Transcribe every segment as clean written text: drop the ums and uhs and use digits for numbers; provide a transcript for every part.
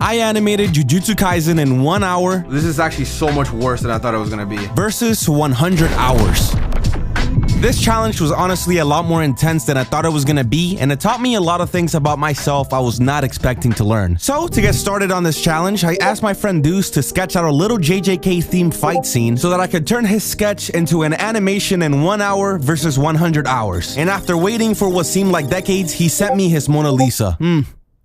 I animated Jujutsu Kaisen in 1 hour. This is actually so much worse than I thought it was gonna be. Versus 100 hours. This challenge was honestly a lot more intense than I thought it was gonna be, and it taught me a lot of things about myself I was not expecting to learn. So, to get started on this challenge, I asked my friend Deuce to sketch out a little JJK themed fight scene so that I could turn his sketch into an animation in 1 hour versus 100 hours. And after waiting for what seemed like decades, he sent me his Mona Lisa.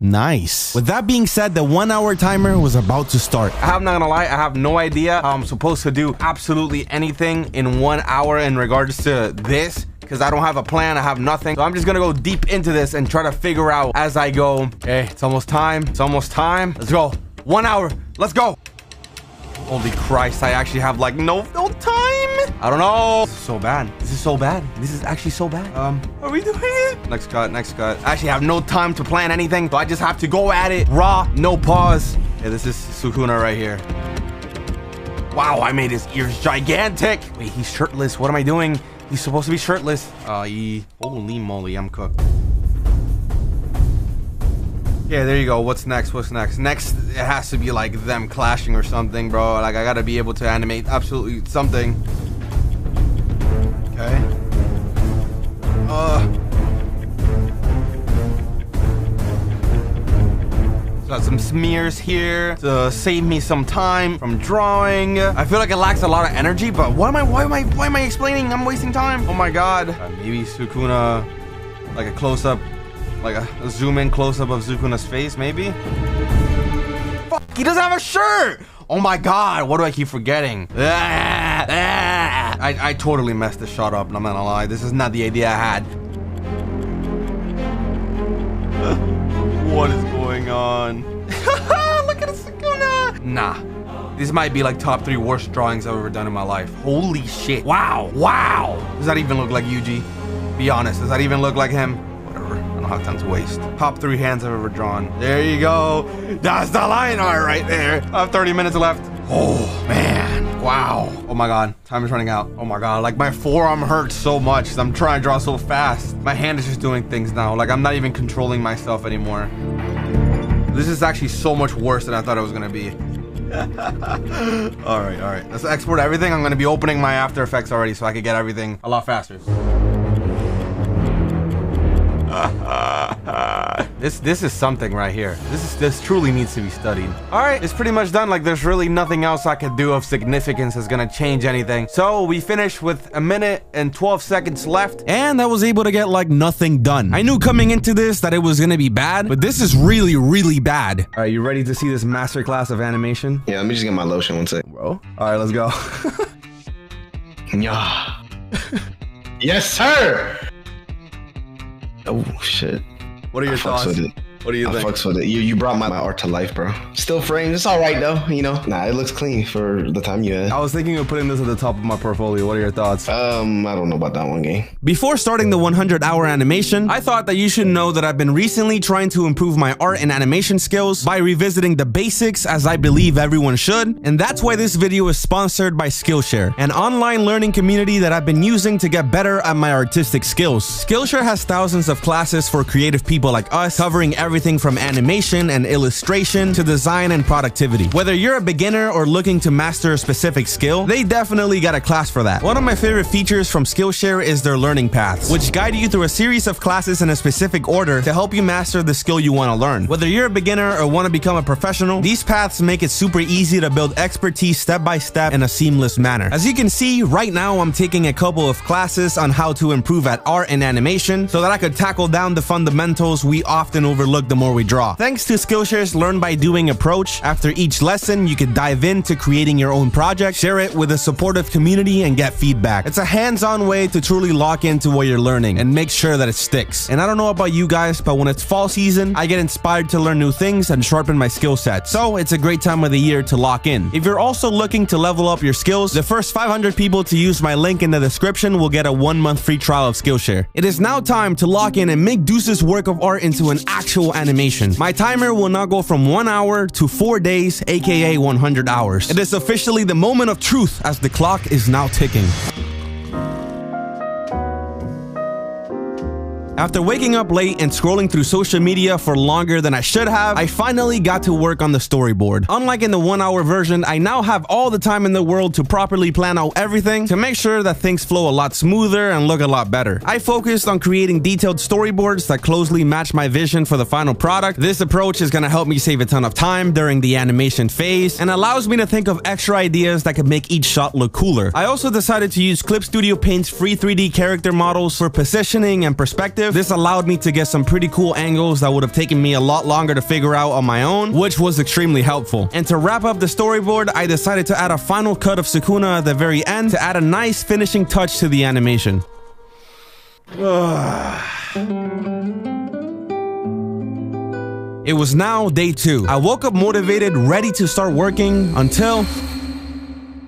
Nice. With that being said, the 1 hour timer was about to start. I'm not gonna lie, I have no idea how I'm supposed to do absolutely anything in 1 hour in regards to this, because I don't have a plan, I have nothing. So I'm just gonna go deep into this and try to figure out as I go. Okay, it's almost time. It's almost time. Let's go. 1 hour. Let's go. Holy Christ, I actually have like no time. I don't know. This is so bad. This is so bad. This is actually so bad. Are we doing it? Next cut, next cut. I actually have no time to plan anything, so I just have to go at it raw, no pause. Yeah, this is Sukuna right here. Wow, I made his ears gigantic. Wait, he's shirtless. What am I doing? He's supposed to be shirtless. Holy moly, I'm cooked. Yeah, there you go. What's next? What's next? Next, it has to be like them clashing or something, bro. Like, I gotta be able to animate absolutely something. Okay. Got some smears here to save me some time from drawing. I feel like it lacks a lot of energy, but why am I explaining? I'm wasting time. Oh my god. Maybe Sukuna, like a close-up. Like a zoom in close up of Sukuna's face, maybe? Fuck, he doesn't have a shirt! Oh my god, what do I keep forgetting? I totally messed this shot up, and I'm not gonna lie. This is not the idea I had. What is going on? Look at Sukuna! Nah. This might be like top 3 worst drawings I've ever done in my life. Holy shit. Wow. Wow. Does that even look like Yuji? Be honest, does that even look like him? I don't have time to waste. Top 3 hands I've ever drawn. There you go. That's the line art right there. I have 30 minutes left. Oh, man. Wow. Oh, my God. Time is running out. Oh, my God. Like, my forearm hurts so much because I'm trying to draw so fast. My hand is just doing things now. Like, I'm not even controlling myself anymore. This is actually so much worse than I thought it was going to be. All right. Let's export everything. I'm going to be opening my After Effects already so I can get everything a lot faster. This is something right here. This truly needs to be studied. All right, it's pretty much done. Like, there's really nothing else I could do of significance that's gonna change anything. So we finished with 1 minute and 12 seconds left, and I was able to get like nothing done. I knew coming into this that it was gonna be bad, but this is really, really bad. All right, you ready to see this masterclass of animation? Yeah, let me just get my lotion one sec. Bro. All right, let's go. Yeah. Yes, sir. Oh shit. What are your thoughts? What do you think? I fucks with it. You brought my art to life, bro. Still framed. It's all right though, you know. Nah, it looks clean for the time you had. I was thinking of putting this at the top of my portfolio. What are your thoughts? I don't know about that one game. Before starting the 100 hour animation, I thought that you should know that I've been recently trying to improve my art and animation skills by revisiting the basics, as I believe everyone should. And that's why this video is sponsored by Skillshare, an online learning community that I've been using to get better at my artistic skills. Skillshare has thousands of classes for creative people like us, covering everything from animation and illustration to design and productivity. Whether you're a beginner or looking to master a specific skill, they definitely got a class for that. One of my favorite features from Skillshare is their learning paths, which guide you through a series of classes in a specific order to help you master the skill you want to learn. Whether you're a beginner or want to become a professional, these paths make it super easy to build expertise step by step in a seamless manner. As you can see, right now I'm taking a couple of classes on how to improve at art and animation so that I could tackle down the fundamentals we often overlook the more we draw. Thanks to Skillshare's learn by doing approach, after each lesson you can dive into creating your own project, share it with a supportive community, and get feedback. It's a hands-on way to truly lock into what you're learning and make sure that it sticks. And I don't know about you guys, but when it's fall season, I get inspired to learn new things and sharpen my skill set. So it's a great time of the year to lock in. If you're also looking to level up your skills, the first 500 people to use my link in the description will get a 1-month free trial of Skillshare. It is now time to lock in and make Deuce's work of art into an actual animation. My timer will now go from 1 hour to 4 days, aka 100 hours. It is officially the moment of truth as the clock is now ticking. After waking up late and scrolling through social media for longer than I should have, I finally got to work on the storyboard. Unlike in the 1-hour version, I now have all the time in the world to properly plan out everything to make sure that things flow a lot smoother and look a lot better. I focused on creating detailed storyboards that closely match my vision for the final product. This approach is going to help me save a ton of time during the animation phase and allows me to think of extra ideas that could make each shot look cooler. I also decided to use Clip Studio Paint's free 3D character models for positioning and perspective. This allowed me to get some pretty cool angles that would have taken me a lot longer to figure out on my own, which was extremely helpful. And to wrap up the storyboard, I decided to add a final cut of Sukuna at the very end to add a nice finishing touch to the animation. It was now day 2. I woke up motivated, ready to start working until...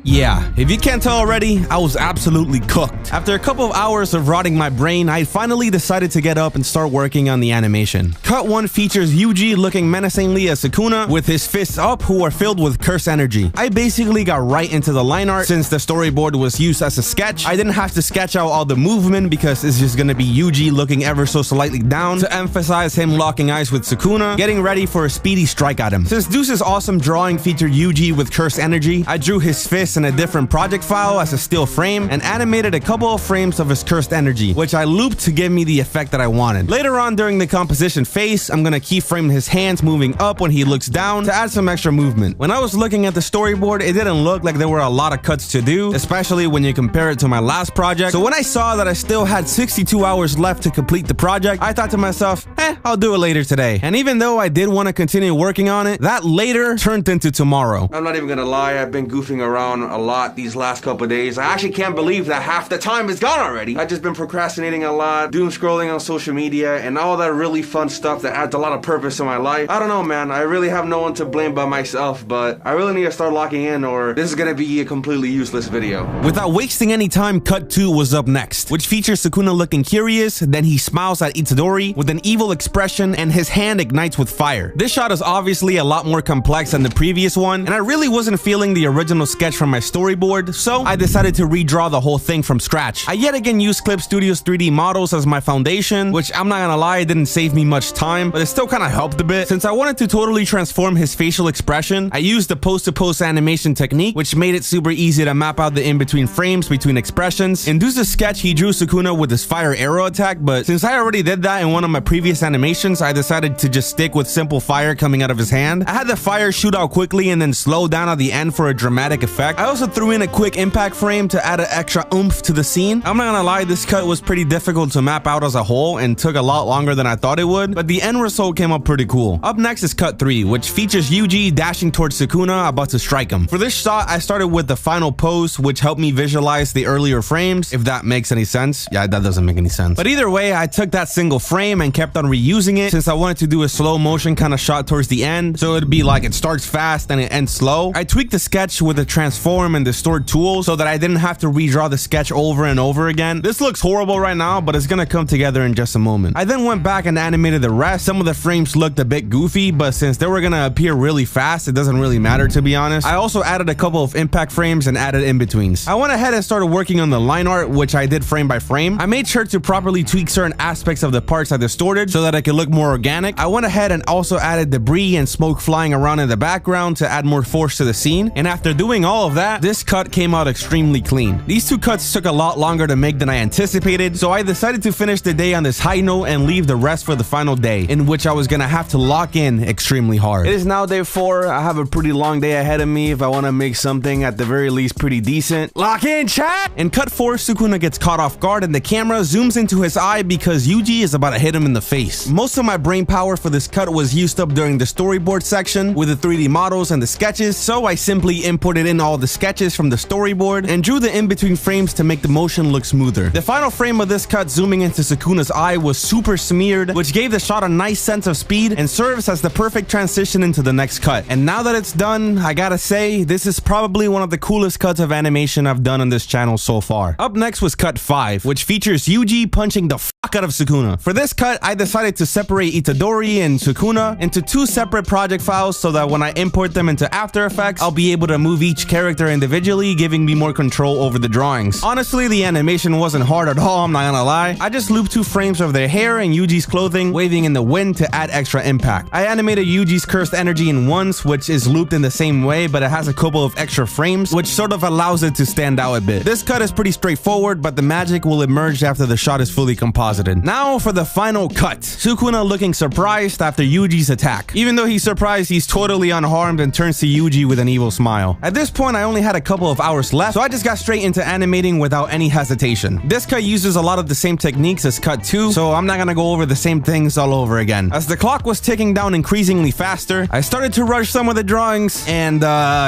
yeah, if you can't tell already, I was absolutely cooked. After a couple of hours of rotting my brain, I finally decided to get up and start working on the animation. Cut 1 features Yuji looking menacingly at Sukuna with his fists up who are filled with curse energy. I basically got right into the line art. Since the storyboard was used as a sketch, I didn't have to sketch out all the movement because it's just gonna be Yuji looking ever so slightly down to emphasize him locking eyes with Sukuna, getting ready for a speedy strike at him. Since Deuce's awesome drawing featured Yuji with curse energy, I drew his fist in a different project file as a still frame and animated a couple of frames of his cursed energy, which I looped to give me the effect that I wanted. Later on during the composition phase, I'm gonna keyframe his hands moving up when he looks down to add some extra movement. When I was looking at the storyboard, it didn't look like there were a lot of cuts to do, especially when you compare it to my last project. So when I saw that I still had 62 hours left to complete the project, I thought to myself, I'll do it later today. And even though I did want to continue working on it, that later turned into tomorrow. I'm not even gonna lie, I've been goofing around a lot these last couple days. I actually can't believe that half the time is gone already. I've just been procrastinating a lot, doom scrolling on social media, and all that really fun stuff that adds a lot of purpose in my life. I don't know, man. I really have no one to blame but myself, but I really need to start locking in or this is gonna be a completely useless video. Without wasting any time, Cut 2 was up next, which features Sukuna looking curious, then he smiles at Itadori with an evil expression and his hand ignites with fire. This shot is obviously a lot more complex than the previous one, and I really wasn't feeling the original sketch from my storyboard, so I decided to redraw the whole thing from scratch. I yet again used Clip Studio's 3D models as my foundation, which I'm not gonna lie, it didn't save me much time, but it still kind of helped a bit. Since I wanted to totally transform his facial expression, I used the post-to-post animation technique, which made it super easy to map out the in-between frames between expressions. In Deuce's sketch, he drew Sukuna with his fire arrow attack, but since I already did that in one of my previous animations, I decided to just stick with simple fire coming out of his hand. I had the fire shoot out quickly and then slow down at the end for a dramatic effect. I also threw in a quick impact frame to add an extra oomph to the scene. I'm not gonna lie, this cut was pretty difficult to map out as a whole and took a lot longer than I thought it would, but the end result came up pretty cool. Up next is Cut 3, which features Yuji dashing towards Sukuna about to strike him. For this shot, I started with the final pose, which helped me visualize the earlier frames, if that makes any sense. Yeah, that doesn't make any sense. But either way, I took that single frame and kept on reusing it since I wanted to do a slow motion kind of shot towards the end, so it'd be like it starts fast and it ends slow. I tweaked the sketch with the transform and distort tools so that I didn't have to redraw the sketch over and over again. This looks horrible right now, but it's gonna come together in just a moment. I then went back and animated the rest. Some of the frames looked a bit goofy, but since they were gonna appear really fast, it doesn't really matter, to be honest. I also added a couple of impact frames and added in-betweens. I went ahead and started working on the line art, which I did frame by frame. I made sure to properly tweak certain aspects of the parts I distorted so that it could look more organic. I went ahead and also added debris and smoke flying around in the background to add more force to the scene. And after doing all of that, this cut came out extremely clean. These two cuts took a lot longer to make than I anticipated, so I decided to finish the day on this high note and leave the rest for the final day, in which I was gonna have to lock in extremely hard. It is now day 4. I have a pretty long day ahead of me if I want to make something at the very least pretty decent. Lock in, chat! In Cut 4, Sukuna gets caught off guard and the camera zooms into his eye because Yuji is about to hit him in the face. Most of my brain power for this cut was used up during the storyboard section with the 3D models and the sketches, so I simply imported in all the sketches from the storyboard and drew the in-between frames to make the motion look smoother. The final frame of this cut zooming into Sukuna's eye was super smeared, which gave the shot a nice sense of speed and serves as the perfect transition into the next cut. And now that it's done, I gotta say, this is probably one of the coolest cuts of animation I've done on this channel so far. Up next was Cut 5, which features Yuji punching the fuck fuck out of Sukuna. For this cut, I decided to separate Itadori and Sukuna into 2 separate project files so that when I import them into After Effects, I'll be able to move each character individually, giving me more control over the drawings. Honestly, the animation wasn't hard at all, I'm not gonna lie. I just looped 2 frames of their hair and Yuji's clothing waving in the wind to add extra impact. I animated Yuji's cursed energy in once, which is looped in the same way, but it has a couple of extra frames, which sort of allows it to stand out a bit. This cut is pretty straightforward, but the magic will emerge after the shot is fully composited. Now for the final cut. Sukuna looking surprised after Yuji's attack. Even though he's surprised, he's totally unharmed and turns to Yuji with an evil smile. At this point, I only had a couple of hours left, so I just got straight into animating without any hesitation. This cut uses a lot of the same techniques as cut 2, so I'm not gonna go over the same things all over again. As the clock was ticking down increasingly faster, I started to rush some of the drawings, and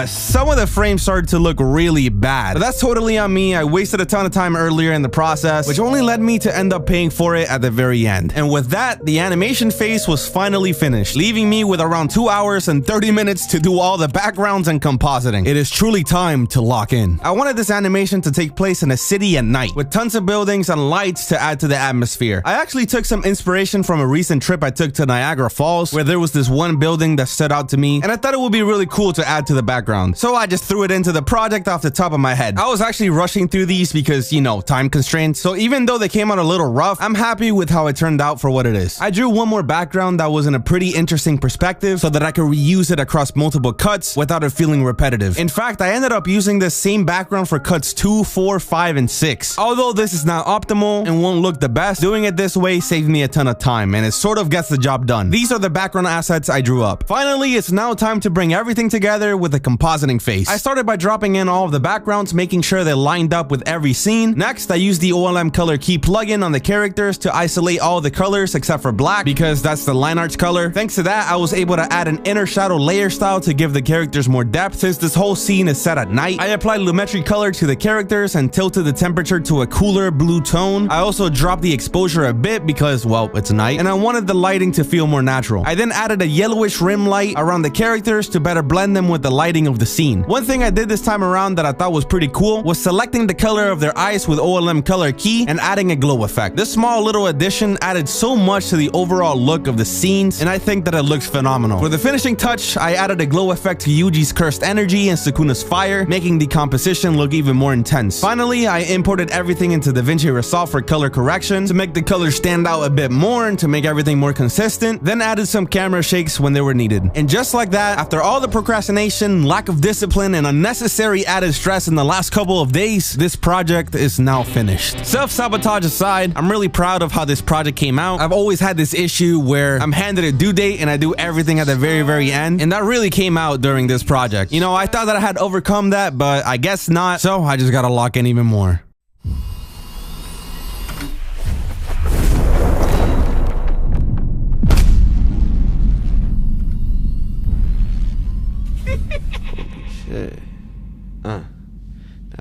some of the frames started to look really bad. But that's totally on me. I wasted a ton of time earlier in the process, which only led me to end up paying for it at the very end. And with that, the animation phase was finally finished, leaving me with around 2 hours and 30 minutes to do all the backgrounds and compositing. It is truly time to lock in. I wanted this animation to take place in a city at night, with tons of buildings and lights to add to the atmosphere. I actually took some inspiration from a recent trip I took to Niagara Falls, where there was this one building that stood out to me, and I thought it would be really cool to add to the background. So I just threw it into the project off the top of my head. I was actually rushing through these because, you know, time constraints. So even though they came out a little rough, I'm happy with how it turned out for what it is. I drew one more background that was in a pretty interesting perspective so that I could reuse it across multiple cuts without it feeling repetitive. In fact, I ended up using this same background for cuts 2, 4, 5, and 6. Although this is not optimal and won't look the best, doing it this way saved me a ton of time, and it sort of gets the job done. These are the background assets I drew up. Finally, it's now time to bring everything together with a compositing phase. I started by dropping in all of the backgrounds, making sure they lined up with every scene. Next, I used the OLM Color Key plugin on the characters to isolate all the colors except for black, because that's the line art's color. Thanks to that, I was able to add an inner shadow layer style to give the characters more depth, since this whole scene is set at night. I applied Lumetri color to the characters and tilted the temperature to a cooler blue tone. I also dropped the exposure a bit because, well, it's night, and I wanted the lighting to feel more natural. I then added a yellowish rim light around the characters to better blend them with the lighting of the scene. One thing I did this time around that I thought was pretty cool was selecting the color of their eyes with OLM Color Key and adding a glow effect. This small little addition added so much to the overall look of the scenes, and I think that it looks phenomenal. For the finishing touch, I added a glow effect to Yuji's cursed energy and Sukuna's fire, making the composition look even more intense. Finally, I imported everything into DaVinci Resolve for color correction to make the colors stand out a bit more and to make everything more consistent, then added some camera shakes when they were needed. And just like that, after all the procrastination, lack of discipline, and unnecessary added stress in the last couple of days, this project is now finished. Self-sabotage aside, I'm really proud of how this project came out. I've always had this issue where I'm handed a due date and I do everything at the very end, and that really came out during this project. You know, I thought that I had overcome that, but I guess not, so I just gotta lock in even more. Shit. Now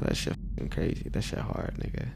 that shit fucking crazy. That shit hard, nigga.